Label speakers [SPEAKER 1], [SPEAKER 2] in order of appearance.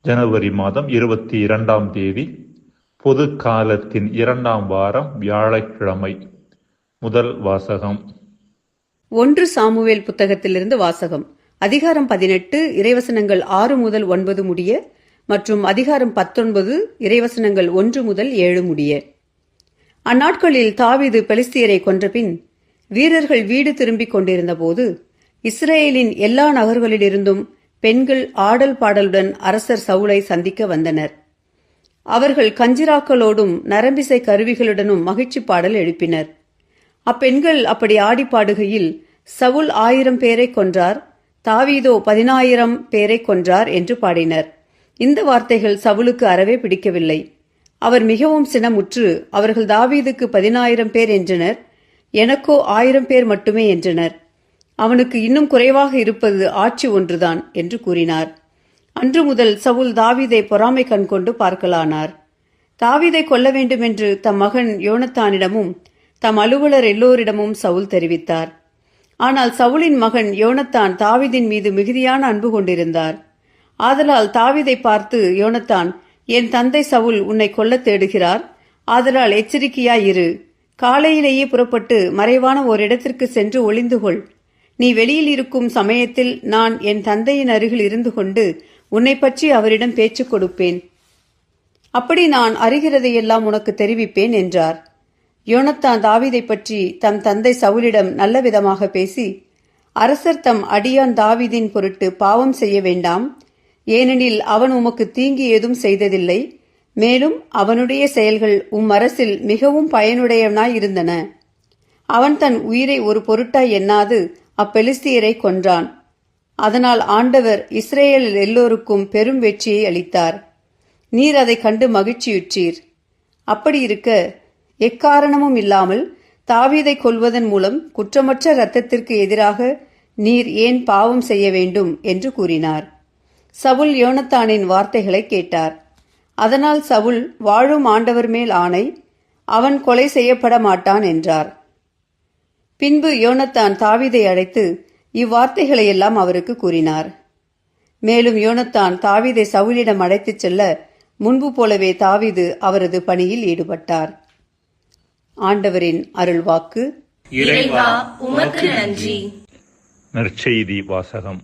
[SPEAKER 1] ஜனவரி மாதம் 22ஆம் தேதி, பொது காலத்தின் 2ஆம் வாரம், வியாழக்கிழமை. முதல் வாசகம்.
[SPEAKER 2] 1 சாமுவேல் புத்தகத்திலிருந்து வாசகம். அதிகாரம் 18, இறைவசனங்கள் 6 முதல் 9 முடிய மற்றும் அதிகாரம் 19, இறைவசனங்கள் 1 முதல் 7 முடிய. அந்நாட்களில் தாவீது பெலிஸ்தியரை கொன்றபின் வீரர்கள் வீடு திரும்பிக் கொண்டிருந்த போது இஸ்ரேலின் எல்லா நகர்களிலிருந்தும் பெண்கள் ஆடல் பாடலுடன் அரசர் சவுலை சந்திக்க வந்தனர். அவர்கள் கஞ்சிராக்களோடும் நரம்பிசை கருவிகளுடனும் மகிழ்ச்சி பாடல் எழுப்பினர். அப்பெண்கள் அப்படி ஆடி பாடுகையில், சவுல் 1000 பேரை கொன்றார், தாவீதோ 10,000 பேரை கொன்றார் என்று பாடினர். இந்த வார்த்தைகள் சவுலுக்கு அறவே பிடிக்கவில்லை. அவர் மிகவும் சினமுற்று, அவர்கள் தாவீதுக்கு 10,000 பேர் என்றனர், எனக்கோ 1000 பேர் மட்டுமே என்றனர். அவனுக்கு இன்னும் குறைவாக இருப்பது ஆட்சி ஒன்றுதான் என்று கூறினார். அன்று முதல் சவுல் தாவீதை பொறாமை கண் கொண்டு பார்க்கலானார். தாவீதை கொல்ல வேண்டுமென்று தம் மகன் யோனத்தானிடமும் தம் அலுவலர் எல்லோரிடமும் சவுல் தெரிவித்தார். ஆனால் சவுலின் மகன் யோனத்தான் தாவீதின் மீது மிகுதியான அன்பு கொண்டிருந்தார். ஆதலால் தாவீதை பார்த்து யோனத்தான், என் தந்தை சவுல் உன்னை கொல்ல தேடுகிறார், ஆதலால் எச்சரிக்கையாயிரு. காலையிலேயே புறப்பட்டு மறைவான ஓரிடத்திற்கு சென்று ஒளிந்து கொள். நீ வெளியில் இருக்கும் சமயத்தில் நான் என் தந்தையின் அருகில் இருந்து கொண்டு உன்னை பற்றி அவரிடம் பேச்சு கொடுப்பேன். அப்படி நான் அறிகிறதையெல்லாம் உனக்கு தெரிவிப்பேன் என்றார். யோனத்தான் தாவீதை பற்றி தம் தந்தை சவுலிடம் நல்ல விதமாக பேசி, அரசர் தம் அடியான் தாவீதின் பொருட்டு பாவம் செய்ய வேண்டாம், ஏனெனில் அவன் உமக்கு தீங்கு ஏதும் செய்ததில்லை, மேலும் அவனுடைய செயல்கள் அரசில் மிகவும் பயனுடையவனாய் இருந்தன. அவன் தன் உயிரை ஒரு பொருட்டாய் எண்ணாது அப்பெலிஸ்தியரை கொன்றான். அதனால் ஆண்டவர் இஸ்ரேல் எல்லோருக்கும் பெரும் வெற்றியை அளித்தார். நீர் அதை கண்டு மகிழ்ச்சியுற்றீர். அப்படி இருக்க எக்காரணமும் இல்லாமல் தாவீதை கொல்வதன் மூலம் குற்றமற்ற இரத்தத்திற்கு எதிராக நீர் ஏன் பாவம் செய்ய வேண்டும் என்று கூறினார். சவுல் யோனத்தானின் வார்த்தைகளை கேட்டார். அதனால் சவுல், வாழும் ஆண்டவர் மேல் ஆணை, அவன் கொலை செய்யப்பட மாட்டான் என்றார். பின்பு யோனத்தான் தாவீதை அழைத்து இவ்வார்த்தைகளையெல்லாம் அவருக்கு கூறினார். மேலும் யோனத்தான் தாவீதை சவுலிடம் அழைத்துச் செல்ல முன்பு போலவே தாவீது அவரது பணியில் ஈடுபட்டார். ஆண்டவரின் அருள்வாக்கு.
[SPEAKER 3] இறைவா உமக்கு நன்றி.
[SPEAKER 1] நற்செய்தி வாசகம்.